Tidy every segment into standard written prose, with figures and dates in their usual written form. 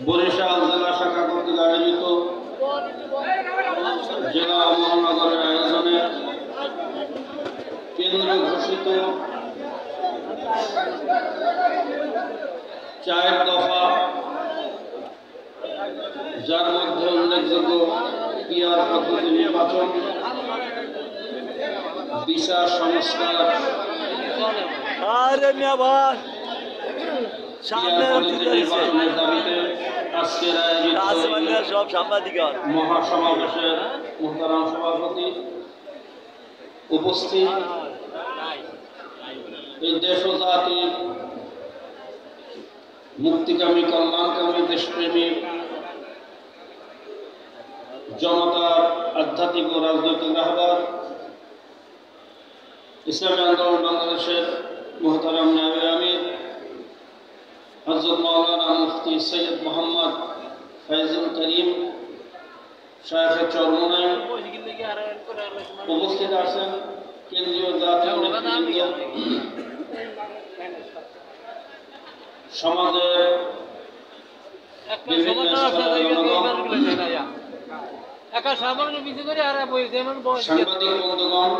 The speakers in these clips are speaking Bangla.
বরিশাল জেলা শাখা কর্তৃক আয়োজিত জেলা মহানগরের আয়োজনে কেন্দ্র ঘোষিত 4 দফা, যার মধ্যে উল্লেখযোগ্য পিআর পদ্ধতি নির্বাচন, বিচার সংস্কার, নির্বাচনের দাবিতে আজকের আয়োজিত মহাসমাবেশের মোহতারাম সভাপতি উপস্থিত এই দেশ ও জাতির মুক্তিকামী, কল্যাণকামী, দেশপ্রেমী জনতার আধ্যাত্মিক ও রাজনৈতিক রাহবার, ইসলামী আন্দোলন বাংলাদেশের মোহতারাম নায়েবে আমির হযরত মাওলানা মুফতি সৈয়দ মোহাম্মদ ফয়জুল করিম শায়েখে চরমোনাই, উপস্থিত আছেন কেন্দ্রীয় জাতীয় নেতৃবৃন্দ, সমাজের বিভিন্ন সাংবাদিক বন্ধুগণ,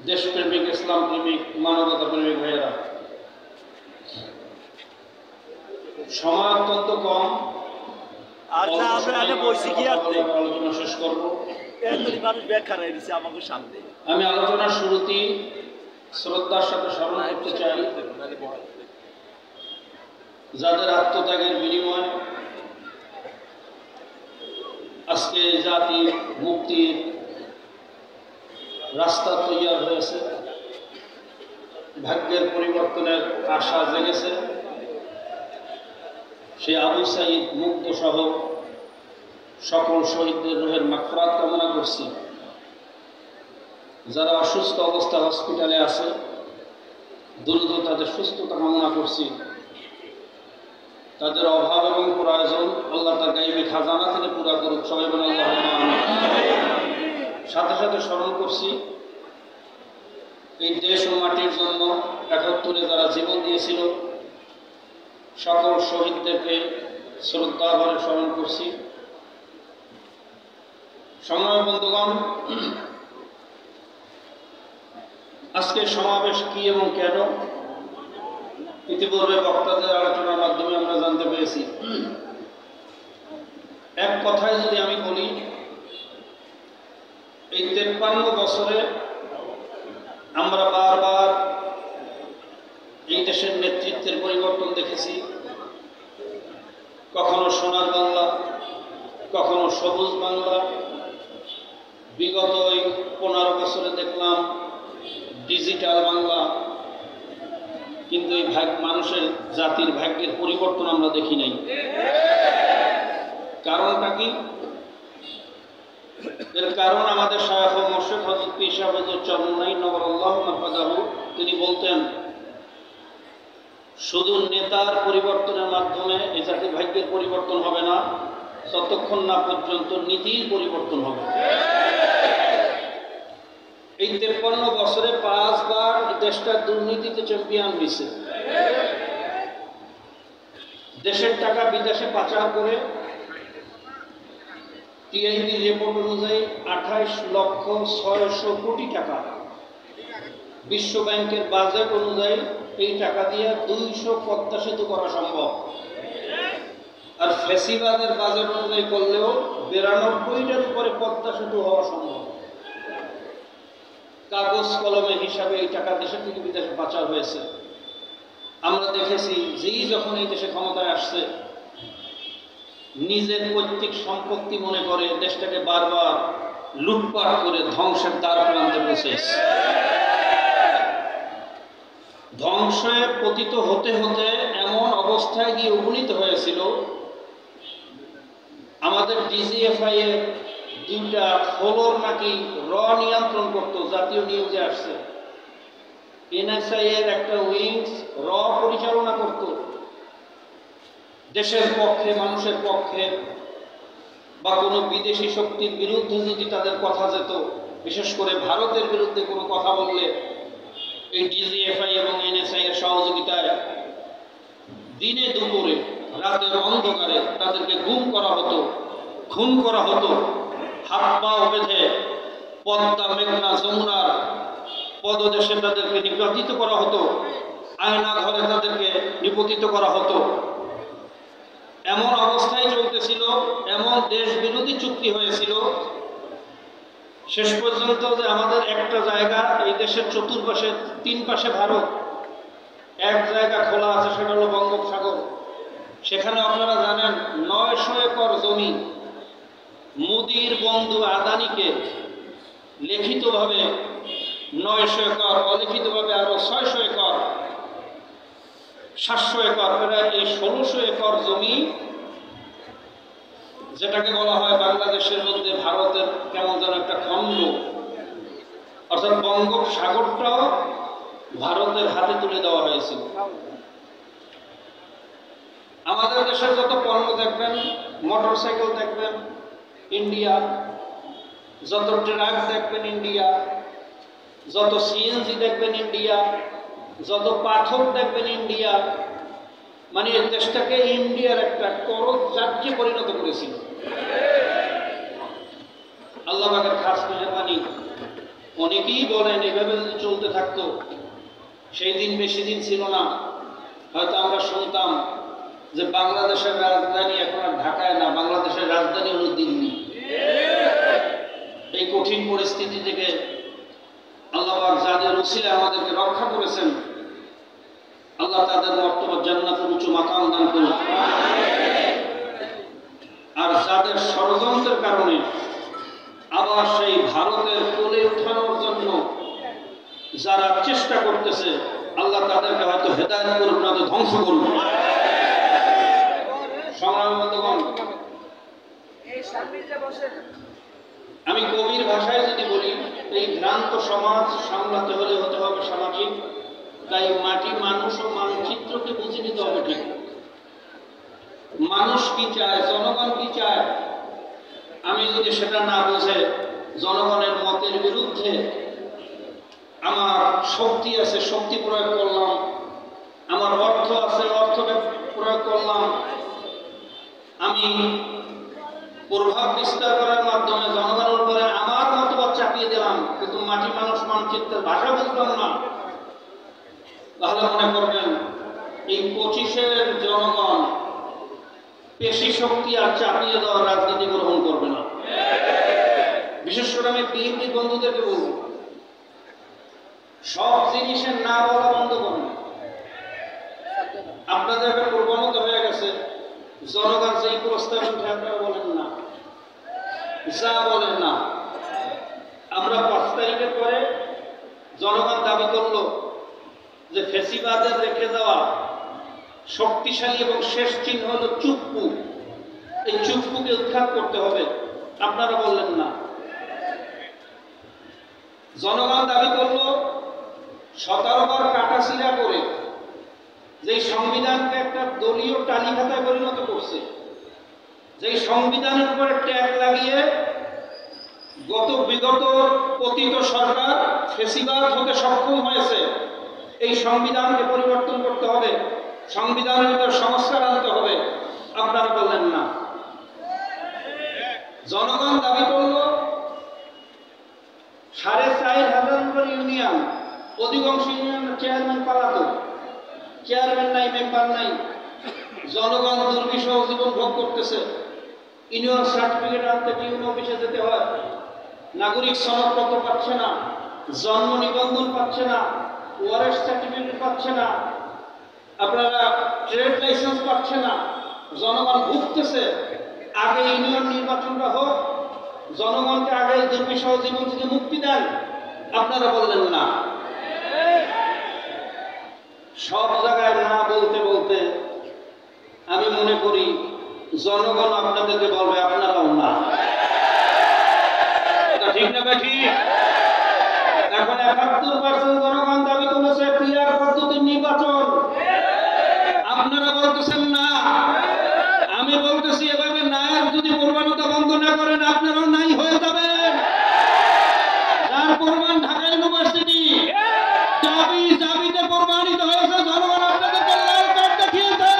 দেশপ্রেমিক, ইসলাম প্রেমিক, মানবতা প্রেমিক ভাইয়েরা, সময় অত্যন্ত কম, আলোচনা শেষ করব। আমি আলোচনার শুরুতেই শ্রদ্ধার সাথে স্মরণ করতে চাই যাদের আত্মত্যাগের বিনিময়ে আজকে জাতির মুক্তির রাস্তা তৈরি হয়েছে, ভাগ্যের পরিবর্তনের আশা জেগেছে। সে আবু সাঈদ মুক্ত সহ সকল শহীদদের রুহের মাগফিরাত কামনা করছি। যারা অসুস্থ অবস্থা হসপিটালে আছে, দ্রুত তাদের সুস্থতা কামনা করছি। তাদের অভাব এবং প্রয়োজন আল্লাহ তার গাইবী খাজানা থেকে পুরা করুক, সবাই বলে আল্লাহুম্মা আমিন। সাথে সাথে স্মরণ করছি এই দেশ ও মাটির জন্য ৭১-এ যারা জীবন দিয়েছিল সকল শহীদদেরকে শ্রদ্ধা ভরে স্মরণ করছি। সংগ্রামী বন্ধুগণ, আজকে সমাবেশ কি এবং কেন ইতিপূর্বে বক্তাদের আলোচনার মাধ্যমে আমরা জানতে পেরেছি। এক কথায় যদি আমি বলি, এই ৫৩ বছরে আমরা বারবার এই দেশের নেতৃত্বের পরিবর্তন দেখেছি। কখনো সোনার বাংলা, কখনো সবুজ বাংলা। বিগত এই ১৫ বছরে দেখলাম ডিজিটাল বাংলা। কিন্তু এই মানুষের জাতির ভাগ্যের পরিবর্তন আমরা দেখি নাই। কারণটা কি? এর কারণ আমাদের শায়খ ও মুর্শিদ হযরত পীর সাহেব হুজুর চরমোনাই নওয়ারাল্লাহু মারকাদাহু, তিনি বলতেন, শুধু নেতার পরিবর্তনের মাধ্যমে এই জাতির ভাগ্যের পরিবর্তন হবে না, ততক্ষণ না পর্যন্ত নীতির পরিবর্তন হবে। এই ৫৩ বছরে ৫ বার দেশটা দুর্নীতিতে চ্যাম্পিয়ন হয়েছে। দেশের টাকা বিদেশে পাচার করে টিআইবি রিপোর্ট অনুযায়ী ২৮,৬০০,০০০ কোটি টাকা, বিশ্ব ব্যাংকের বাজেট অনুযায়ী এই টাকা দিয়ে ২০০ পদ্মা সেতু করা সম্ভব। আর ফ্যাসিবাদের বাজেট অনুযায়ী করলেও ৯২টার উপরে পদ্মা সেতু হওয়া সম্ভব। কাগজ কলমে হিসাবে এই টাকা দেশের থেকে বিদেশে পাচার হয়েছে। আমরা দেখেছি যেই যখন এই দেশে ক্ষমতায় আসছে, নিজের পৈতৃক সম্পত্তি মনে করে দেশটাকে বারবার লুটপাট করে ধ্বংসের দ্বার প্রান্তে পৌঁছেছে। ধ্বংসে পতিত হতে হতে এমন অবস্থায় গিয়ে উপনীত হয়েছিল, আমাদের ডিজিএফআই এর 2টা ফ্লোর নাকি নিয়ন্ত্রণ করতো, জাতীয় নিয়োগে আসছে। এনএসআই এর একটা উইংস পরিচালনা করত। দেশের পক্ষে, মানুষের পক্ষে বা কোনো বিদেশি শক্তির বিরুদ্ধে যদি তাদের কথা যেত, বিশেষ করে ভারতের বিরুদ্ধে কোনো কথা বললে এই ডিজিএফআই এবং এনএসআই এর সহযোগিতায় দিনে দুপুরে রাতের অন্ধকারে তাদেরকে গুম করা হতো, খুন করা হতো, হাত পাও বেঁধে পদ্মা, মেঘনা, যমুনার পদদেশে তাদেরকে নিপাতিত করা হতো, আয়না ঘরে তাদেরকে নিপতিত করা হতো। এমন অবস্থায় চলতেছিল, এমন দেশ বিরোধী চুক্তি হয়েছিল, শেষ পর্যন্ত যে আমাদের একটা জায়গা, এই দেশের চতুর্পাশে 3 পাশে ভারত, এক জায়গা খোলা আছে, সেটা হলো বঙ্গোপসাগর। সেখানে আপনারা জানেন 900 একর জমি মোদির বন্ধু আদানিকে লিখিতভাবে 900 একর, অলিখিতভাবে আরো 600 একর, 700 একর, প্রায় এই 1600 একর জমি, যেটাকে বলা হয় বাংলাদেশের মধ্যে ভারতের কেমন যেন একটা খণ্ড, অর্থাৎ বঙ্গোপসাগরটাও ভারতের হাতে তুলে দেওয়া হয়েছিল। আমাদের দেশের যত পণ্য দেখবেন, মোটরসাইকেল দেখবেন ইন্ডিয়া, যত ট্রাক দেখবেন ইন্ডিয়া, যত সিএনজি দেখবেন ইন্ডিয়া, যত পাথর দেখবেন ইন্ডিয়া, মানে এই দেশটাকে ইন্ডিয়ার একটা করজ রাজ্যে পরিণত করেছিল। আল্লাহ পাকের খাস মেহরবানি। অনেকেই বলেন এভাবে যদি চলতে থাকতো, সেই দিন বেশি দিন ছিল না, হয়তো আমরা শুনতাম যে বাংলাদেশের রাজধানী এখন আর ঢাকায় না, বাংলাদেশের রাজধানী হলো দিল্লি। এই কঠিন পরিস্থিতি থেকে আল্লাহ পাক যাদের উসিলায় আমাদেরকে রক্ষা করেছেন, আল্লাহ তাদের মর্তবা জান্নাতের উঁচু মাকাম দান করুন। আর যাদের ষড়যন্ত্রের কারণে আবার সেই ভারতের কোলে উঠানোর জন্য যারা চেষ্টা করতেছে, আল্লাহ তাদেরকে হয়তো হেদায়েত করুন, না তো ধ্বংস করুন। সংগ্রামী বন্ধুগণ, আমি কবির ভাষায় যদি বলি, এই ভ্রান্ত সমাজ সামলাতে হলে হতে হবে সামাজিক, তাই মাটি, মানুষ ও মানচিত্রকে বুঝে নিতে হবে। ঠিক মানুষ কি চায়, জনগণ কি চায়, আমি যদি সেটা না বুঝে জনগণের মতের বিরুদ্ধে আমার শক্তি আছে, শক্তি প্রয়োগ করলাম, আমার অর্থ আছে, অর্থ প্রয়োগ করলাম, আমি প্রভাব বিস্তার করার মাধ্যমে জনগণের উপরে আমার মতবাদ চাপিয়ে দিলাম, কিন্তু মাটি, মানুষ, মানচিত্রের ভাষা বুঝলাম না, তাহলে মনে করবেন এই 25-এর জনগণ পেশি শক্তি আর চাপিয়ে দেওয়ার রাজনীতি গ্রহণ করবে না। বিশেষ করে আমি বিএনপি বন্ধুদেরকে বলব, সব জিনিসের না বলা বন্ধ করুন। আপনাদের একটা প্রবণতা হয়ে গেছে, জনগণ যেই প্রস্তাব উঠে আপনারা বলেন না, যা বলেন না। আমরা 5 তারিখের পরে জনগণ দাবি করলো যে ফেসিবাদের রেখে যাওয়া শক্তিশালী এবং শেষ চিহ্ন হলো চুপ্পু, এই চুপ্পুকে উৎখাত করতে হবে, আপনারা বললেন না। জনগণ দাবি করলো 17 বার কাটাছিড়া করে যেই সংবিধানকে একটা দলীয় তালিকায় পরিণত করছে, যেই সংবিধানের উপরে ট্যাগ লাগিয়ে বিগত পতিত সরকার ফেসিবাদ হতে সক্ষম হয়েছে, এই সংবিধানকে পরিবর্তন করতে হবে, সংবিধানের ভিতরে সংস্কার আনতে হবে, আপনারা বললেন না। জনগণ দাবি করল 4,500 ইউনিয়ন, অধিকাংশ ইউনিয়নের চেয়ারম্যান পালাতক, চেয়ারম্যান নাই, মেম্বার নাই, জনগণ দুর্বিষহ জীবন ভোগ করতেছে। ইউনিয়ন সার্টিফিকেট আনতে ইউনিয়ন অফিসে যেতে হয়, নাগরিক সনদপত্র পাচ্ছে না, জন্ম নিবন্ধন পাচ্ছে না, ওয়ারেন্ট সার্টিফিকেট পাচ্ছে না, আপনারা ট্রেড লাইসেন্স পাচ্ছে না, জনগণ ভুগতেছে। আগে ইউনিয়ন নির্বাচনটা হোক, জনগণকে আগে দুর্বিষহ জীবন থেকে মুক্তি দেন, আপনারা বললেন না। সব জায়গায় না বলতে বলতে আমি মনে করি জনগণ আপনাদেরকে বলবে, আপনারাও না। এটা ঠিক না ভাই? ঠিক। এখন 71% জনগণ দাবি করেছে পিআর পদ্ধতির নির্বাচন, আপনারা বলতেছেন না। আমি বলতেছি এভাবে নায়ক যদি প্রমাণতা বন্ধ না করেন, আপনারাও নাই হয়ে যাবেন। যার প্রমাণ ঢাকা ইউনিভার্সিটি দাবিতে প্রমাণিত হয়েছে, জনগণ আপনাদেরকে লাল কার্ড দেখিয়েছে।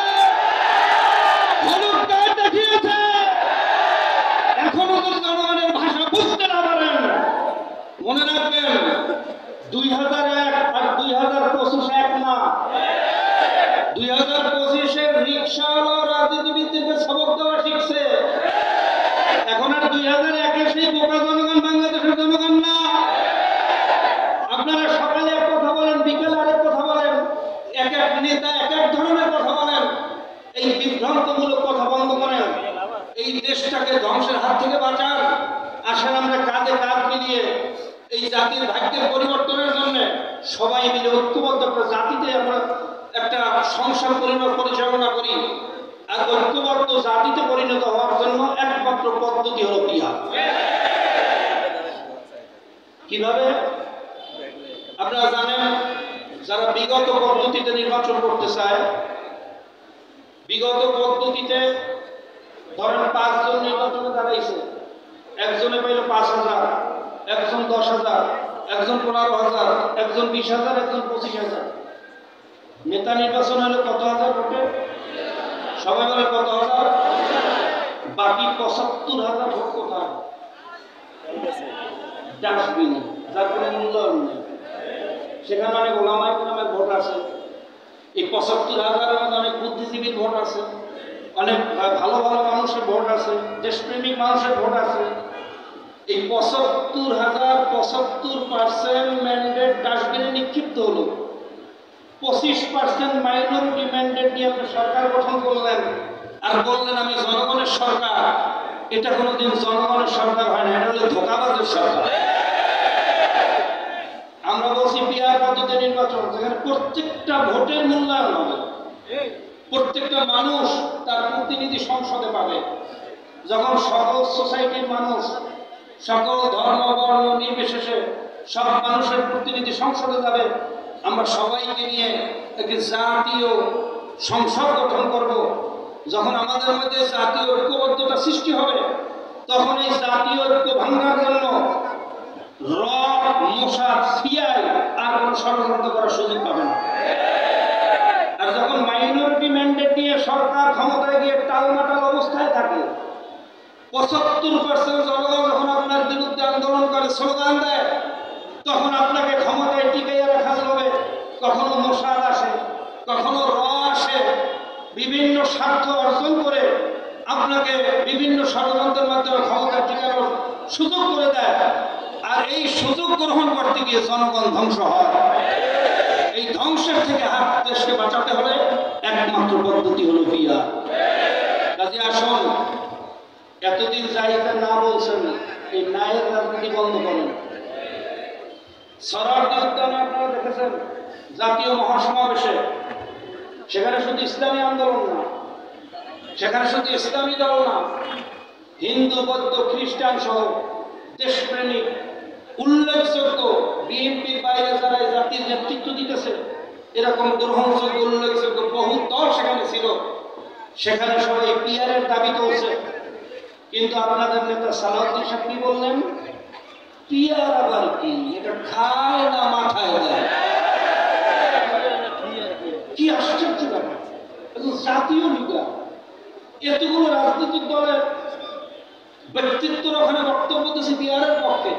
রিক্সাওয়ালা রাজনীতিবিদদেরকে সবক দেওয়া শিখছে। এখন আর 2001-এ সেই বোকা জনগণ বাংলাদেশের জনগণ না। আপনারা সকালে এক কথা বলেন, বিকেলে আরেক কথা বলেন, এক এক নেতা এক এক ধরনের কথা বলেন। এই বিভ্রান্তমূলক কথা বন্ধ করেন, এই দেশটাকে ধ্বংসের হাত থেকে বাঁচান। আসেন আমরা কাঁধে কাঁধ মিলিয়ে এই জাতির ভাগ্যের পরিবর্তনের জন্য সবাই মিলে ঐক্যবদ্ধ একটা জাতিতে আমরা একটা সংসার পরিচালনা করি। আর ঐক্যবদ্ধ জাতিতে পরিণত হওয়ার জন্য একমাত্র পদ্ধতি হলো বিয়া। কিভাবে? আপনারা জানেন, যারা বিগত পদ্ধতিতে নির্বাচন করতে চায়, বিগত পদ্ধতিতে ধরেন 5 জন নির্বাচনে দাঁড়াইছে, একজনে পাইল 5,000, একজন 10,000, একজন 15,000, একজন 20,000, একজন 25,000। নেতা নির্বাচন হলো কত হাজার ভোটে? সবাই বলে কত হাজার? বাকি 75,000 ভোট কোথায়? ডাস্টবিনে, যার কোনো মূল্যায়ন নেই। সেখানে অনেক ওলামায়ে কেরামের ভোট আছে। এই 75,000-এর মধ্যে অনেক বুদ্ধিজীবীর ভোট আছে, অনেক ভালো ভালো মানুষের ভোট আছে, দেশপ্রেমিক মানুষের ভোট আছে। এই 75,000 75% ম্যান্ডেট ডাস্টবিনে নিক্ষিপ্ত হলো। 25% মাইনরিটি ম্যান্ডেট নিয়ে আপনি সরকার গঠন করলেন আর বললেন আমি জনগণের সরকার। এটা কোনোদিন জনগণের সরকার হয় না, এটা হলো ধোঁকাবাজের সরকার। আমরা বলছি পিআর পদ্ধতিতে নির্বাচন, যেখানে প্রত্যেকটা ভোটের মূল্যায়ন হবে, প্রত্যেকটা মানুষ তার প্রতিনিধি সংসদে পাবে। যখন সকল সোসাইটির মানুষ, সকল ধর্ম বর্ণ নির্বিশেষে সব মানুষের প্রতিনিধি সংসদে যাবে, আমরা সবাইকে নিয়ে একটি জাতীয় সংসদ গঠন করব। যখন আমাদের মধ্যে জাতীয় ঐক্যবদ্ধতা সৃষ্টি হবে, তখন এই জাতীয় ঐক্য ভাঙার জন্য র, মোসাদ, সিআই আর কোন ষড়যন্ত্র করার সুযোগ পাবে না। আর যখন মাইনরিটি ম্যান্ডেট নিয়ে সরকার ক্ষমতায় গিয়ে টালমাটাল অবস্থায় থাকে, 75% জনগণ যখন আপনার বিরুদ্ধে আন্দোলন করে, স্লোগান দেয়, তখন আপনাকে ক্ষমতায় টিকিয়ে রাখার লোভে কখনো মোসাদ আসে, কখনো র আসে, বিভিন্ন স্বার্থ অর্জন করে আপনাকে বিভিন্ন ষড়যন্ত্রের মাধ্যমে ক্ষমতায় টিকানোর সুযোগ করে দেয়। আর এই সুযোগ গ্রহণ করতে গিয়ে জনগণ ধ্বংস হয়। এই ধ্বংসের থেকে দেশকে বাঁচাতে হলে একমাত্র পদ্ধতি হলো বিয়া। কাজে আসুন, এতদিন যাইতে না বলছেন, এই নায়ের রাজনীতি বন্ধ করেন। সরারদি উদ্যানে আপনারা দেখেছেন জাতীয় মহাসমাবেশে, সেখানে শুধু ইসলামী আন্দোলন না, সেখানে শুধু ইসলামী দল না, হিন্দু, বৌদ্ধ, খ্রিস্টান সহ দেশপ্রেমিক উল্লেখযোগ্য বিএনপির বাইরে যারা জাতির নেতৃত্ব দিতেছে, এরকম গ্রহণযোগ্য উল্লেখযোগ্য বহু দল সেখানে ছিল। সেখানে সবাই পিআরের দাবি তুলছে। কিন্তু আপনাদের নেতা সালাউদ্দিন সাহেব কি বললেন? পিআর আবার কি? এটা খায় না মাথায় দেয়। কি আশ্চর্য ব্যাপার! জাতীয় লিডার, এতগুলো রাজনৈতিক দলের ব্যক্তিত্বর ওখানে বক্তব্য দিচ্ছে পিআরের পক্ষে।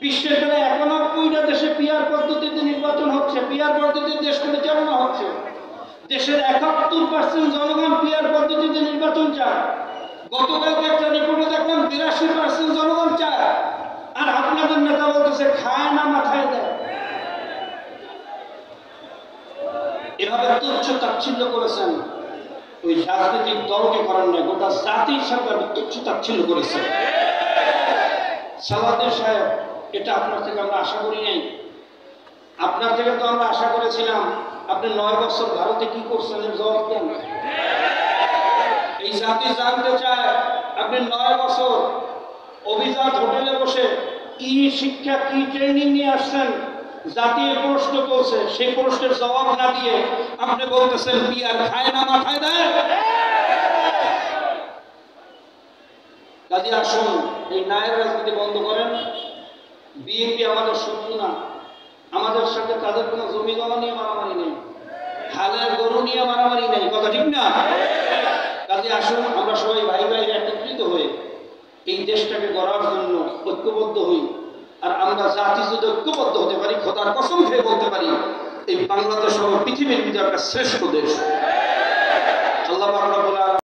বিশ্বের প্রায় 91টা দেশে পিআর পদ্ধতিতে নির্বাচন হচ্ছে, পিআর পদ্ধতিতে দেশ পরিচালনা হচ্ছে। দেশের 71% জনগণ পিআর পদ্ধতিতে নির্বাচন চায়। গতকালকে একটা রিপোর্টে দেখলাম 82% জনগণ চায়। আর আপনাদের নেতা বলতেছে খায় না মাথায় দেয়। এভাবে তুচ্ছ তাচ্ছিল্য করেছেন, ওই রাজনৈতিক দলকে করেন না, গোটা জাতির সাথে তুচ্ছ তাচ্ছিল্য করেছেন। সালাউদ্দিন সাহেব, এটা আপনার থেকে আমরা আশা করি নাই। আপনার থেকে তো আমরা আশা করেছিলাম আপনি 9 বছর ভারতে কি করছেন এর জবাব দেন। এই জাতি জানতে চায় আপনি 9 বছর অভিজাত হোটেলে বসে কি শিক্ষা, কি ট্রেনিং নিয়ে আসছেন। জাতীয় প্রশ্ন করছে, সেই প্রশ্নের জবাব না দিয়ে আপনি বলতেছেন পিআর খায় না মাথায় দেয়। কাজে আসুন, এই নায়ের রাজনীতি বন্ধ করেন। বিএনপি আমাদের শত্রু না, আমাদের সাথে তাদের কোনো জমি জমা নিয়ে মারামারি নেই, হালের গরু নিয়ে মারামারি নেই, কথা ঠিক না? কাজে আসুন, আমরা সবাই ভাই ভাই একত্রিত হয়ে এই দেশটাকে গড়ার জন্য ঐক্যবদ্ধ হই। আর আমরা জাতি যদি ঐক্যবদ্ধ হতে পারি, খোদার কসম খেয়ে বলতে পারি এই বাংলাদেশ হলো পৃথিবীর ভিতরে একটা শ্রেষ্ঠ দেশ। আল্লাহ পাক রব্বুল আলামিন